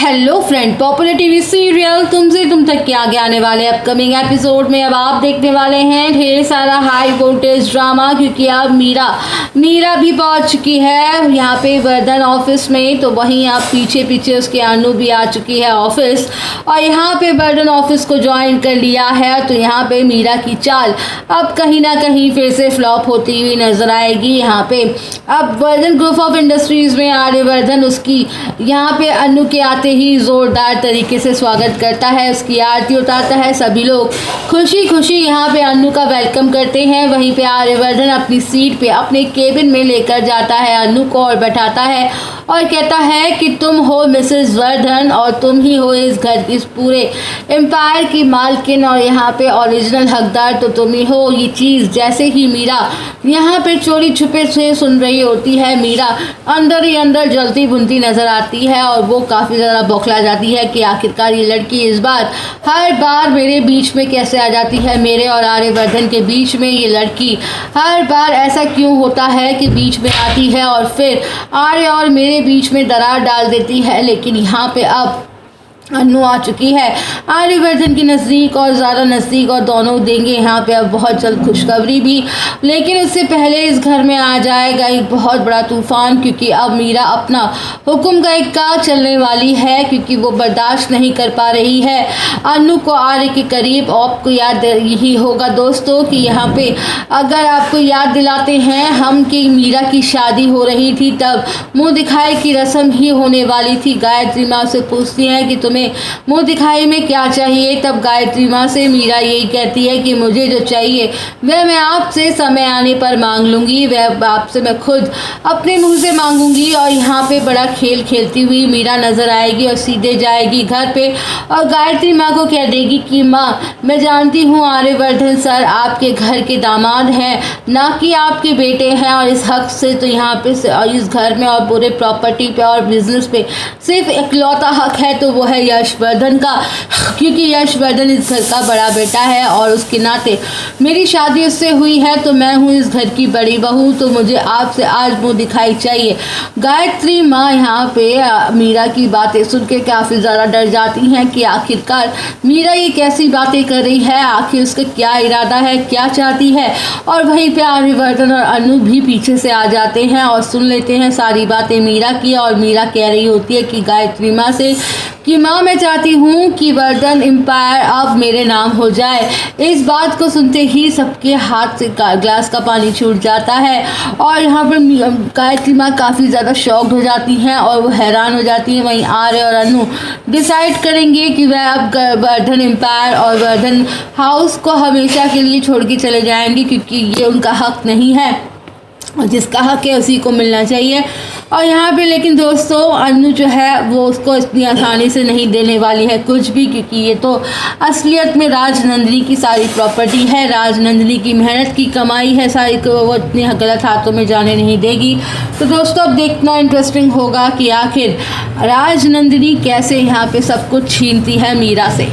Hello friend, popular TV serial तुमसे तुम तक के आगे आने वाले अपकमिंग एपिसोड में अब आप देखने वाले हैं ढेर सारा हाई वोल्टेज ड्रामा, क्योंकि अब मीरा भी पहुंच चुकी है यहाँ पे वर्धन ऑफिस में। तो वहीं अब पीछे उसके अनु भी आ चुकी है ऑफिस, और यहाँ पे वर्धन ऑफिस को ज्वाइन कर लिया है। तो यहाँ पे मीरा की चाल अब कहीं ना कहीं फिर से फ्लॉप होती हुई नजर आएगी। यहाँ पे अब वर्धन ग्रुप ऑफ इंडस्ट्रीज में आर्यवर्धन उसकी यहाँ पे अनु के आते ही जोरदार तरीके से स्वागत करता है, उसकी आरती उतारता है। सभी लोग खुशी यहाँ पे अनु का वेलकम करते हैं। वहीं पे आर्यवर्धन अपनी सीट पे अपने केबिन में लेकर जाता है अनु को और बैठाता है और कहता है कि तुम हो मिसेस वर्धन और तुम ही हो इस घर की, इस पूरे एम्पायर की मालकिन और यहाँ पे ओरिजिनल हकदार तो तुम ही हो। ये चीज़ जैसे ही मीरा यहाँ पे चोरी छुपे से सुन रही होती है, मीरा अंदर ही अंदर जलती भुनती नजर आती है और वो काफ़ी ज़्यादा बौखला जाती है कि आखिरकार ये लड़की इस बार हर बार मेरे बीच में कैसे आ जाती है। मेरे और आर्यवर्धन के बीच में ये लड़की हर बार ऐसा क्यों होता है कि बीच में आती है और फिर आर्य और मेरे बीच में दरार डाल देती है। लेकिन यहाँ पे अब अनु आ चुकी है आर्यवर्धन के नज़दीक और ज़्यादा नज़दीक, और दोनों देंगे यहाँ पे अब बहुत जल्द खुशखबरी भी। लेकिन उससे पहले इस घर में आ जाएगा एक बहुत बड़ा तूफान, क्योंकि अब मीरा अपना हुक्म का इक्का चलने वाली है, क्योंकि वो बर्दाश्त नहीं कर पा रही है अनु को आर्य के करीब। आपको याद यही होगा दोस्तों कि यहाँ पे अगर आपको याद दिलाते हैं हम कि मीरा की शादी हो रही थी, तब मुँह दिखाई की रस्म ही होने वाली थी। गायत्री माँ से पूछती हैं कि तुम्हें मुंह दिखाई में क्या चाहिए, तब गायत्री माँ से मीरा यही कहती है कि मुझे जो चाहिए वह मैं आपसे समय आने पर मांग लूँगी, वह आपसे मैं खुद अपने मुंह से मांगूंगी। और यहाँ पे बड़ा खेल खेलती हुई मीरा नज़र आएगी और सीधे जाएगी घर पे और गायत्री माँ को कह देगी कि माँ मैं जानती हूँ आर्यवर्धन सर आपके घर के दामाद हैं, ना कि आपके बेटे हैं, और इस हक से तो यहाँ पे इस घर में और पूरे प्रॉपर्टी पे और बिजनेस पे सिर्फ इकलौता हक है, तो वो है यशवर्धन का, क्योंकि यशवर्धन इस घर का बड़ा बेटा है और उसके नाते मेरी शादी उससे हुई है। तो मैं हूँ इस घर की बड़ी बहू, तो मुझे आपसे आज मुँह दिखाई चाहिए। गायत्री माँ यहाँ पे मीरा की बातें सुन के काफ़ी ज़्यादा डर जाती हैं कि आखिरकार मीरा ये कैसी बातें कर रही है, आखिर उसका क्या इरादा है, क्या चाहती है। और वहीं पे आर्यवर्धन और अनु भी पीछे से आ जाते हैं और सुन लेते हैं सारी बातें मीरा की। और मीरा कह रही होती है कि गायत्री माँ से कि माँ मैं चाहती हूँ कि वर्धन एम्पायर अब मेरे नाम हो जाए। इस बात को सुनते ही सबके हाथ से ग्लास का पानी छूट जाता है और यहाँ पर गायत्री माँ काफ़ी ज़्यादा शॉक्ड हो जाती हैं और वो हैरान हो जाती हैं। वहीं आर्य और अनु डिसाइड करेंगे कि वह अब वर्धन एम्पायर और वर्धन हाउस को हमेशा के लिए छोड़ के चले जाएंगे, क्योंकि ये उनका हक नहीं है और जिसका हक है उसी को मिलना चाहिए। और यहाँ पे लेकिन दोस्तों अनु जो है वो उसको इतनी आसानी से नहीं देने वाली है कुछ भी, क्योंकि ये तो असलियत में राजनंदिनी की सारी प्रॉपर्टी है, राजनंदिनी की मेहनत की कमाई है सारी को, वो इतने गलत हाथों में जाने नहीं देगी। तो दोस्तों अब देखना इंटरेस्टिंग होगा कि आखिर राजनंदिनी कैसे यहाँ पे सब कुछ छीनती है मीरा से।